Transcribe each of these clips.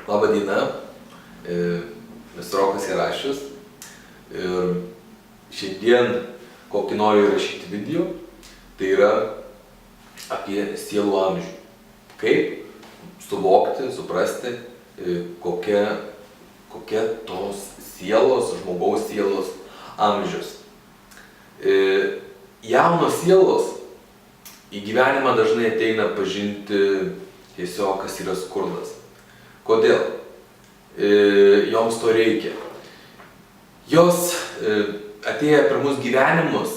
Labą dieną, esu Rokas Jarašius ir šiandien kokį noriu įrašyti video, tai yra apie sielų amžių. Kaip suvokti, suprasti, kokia tos sielos, žmogaus sielos amžius. Jaunos sielos į gyvenimą dažnai ateina pažinti tiesiog, kas yra skurdas. Kodėl? Joms to reikia. Jos atėję per mūsų gyvenimus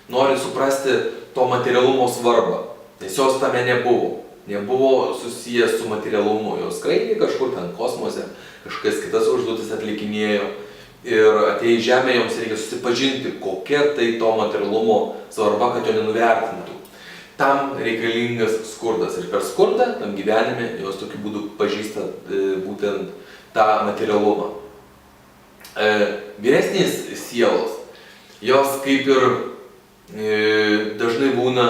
nori suprasti to materialumo svarbą, nes jos tame nebuvo. Nebuvo susijęs su materialumu. Jos skraidė kažkur ten kosmose, kažkas kitas užduotis atlikinėjo. Ir atėję į žemę joms reikia susipažinti, kokia tai to materialumo svarba, kad jo nenuvertintų. Tam reikalingas skurdas. Ir per skurdą tam gyvenime jos tokiu būdu pažįsta būtent tą materialumą. Vyresnės sielos, jos kaip ir dažnai būna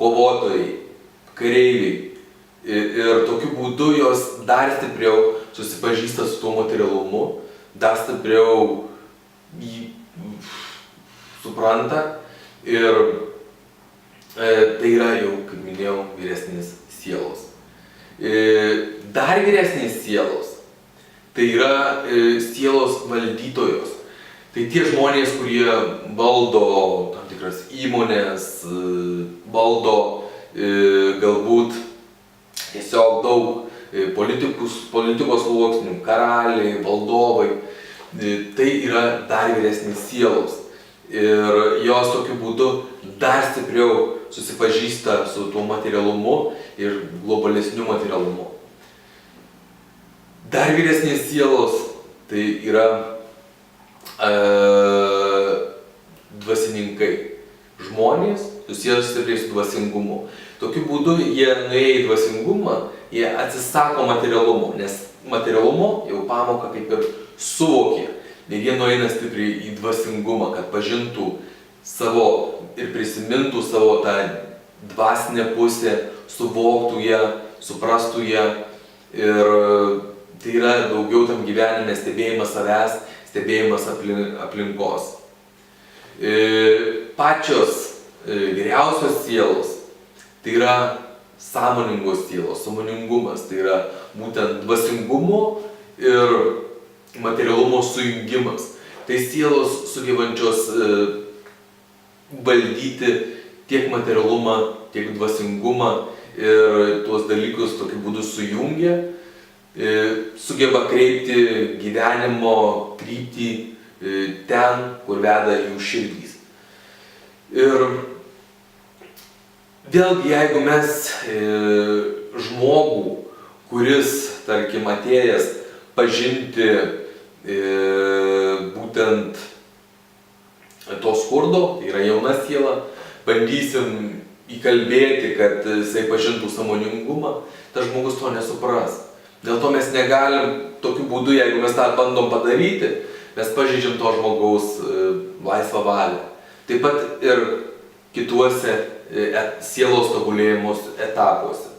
kovotojai, kareiviai. Ir tokiu būdu jos dar stipriau susipažįsta su tuo materialumu, dar stipriau jį supranta. Ir tai yra jau, kaip minėjau, vyresnės sielos. Dar vyresnės sielos, tai yra sielos valdytojos. Tai tie žmonės, kurie valdo tam tikras įmonės, valdo galbūt tiesiog daug politikos sluoksnių, karaliai, valdovai. Tai yra dar vyresnės sielos. Ir jos tokiu būdu dar stipriau susipažįsta su tuo materialumu ir globalesniu materialumu. Dar vyresnės sielos tai yra dvasininkai. Žmonės susijęs stipriai su dvasingumu. Tokiu būdu jie nuėję į dvasingumą, jie atsisako materialumo, nes materialumo jau pamoką kaip ir suvokė. Ir jie nueina stipriai į dvasingumą, kad pažintų savo ir prisimintų savo tą dvasinę pusę, suvoktų ją, suprastų ją. Ir tai yra daugiau tam gyvenime stebėjimas savęs, stebėjimas aplinkos. Pačios vyriausios sielos, tai yra sąmoningos sielos, sąmoningumas, tai yra būtent dvasingumo ir materialumo sujungimas. Tai sielos sugebančios valdyti tiek materialumą, tiek dvasingumą ir tuos dalykus tokiu būdu sujungia, sugeba kreipti gyvenimo kryptį ten, kur veda jų širdys. Ir vėlgi, jeigu mes žmogų, kuris, tarkim, atėjęs pažinti būtent to skurdo, tai yra jauna siela, bandysim įkalbėti, kad jisai pažintų sąmoningumą, tas žmogus to nesupras. Dėl to mes negalim tokiu būdu, jeigu mes tą bandom padaryti, mes pažeidžiam to žmogaus laisvą valią. Taip pat ir kituose sielos tobulėjimos etapuose.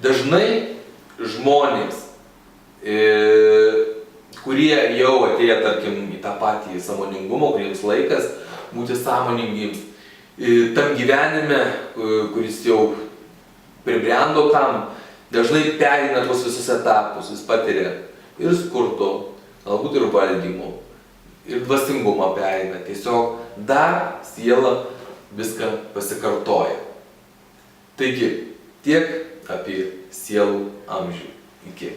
Dažnai žmonės, kurie jau atėjo, tarkim, į tą patį sąmoningumą, kuriems laikas būti sąmoningims, tam gyvenime, kuris jau pribrendo tam, dažnai pereina tuos visus etapus, jis patiria ir skurdo, galbūt ir valdymo, ir dvasingumą pereina. Tiesiog dar siela viską pasikartoja. Taigi, tiek apie sielų amžių. Iki.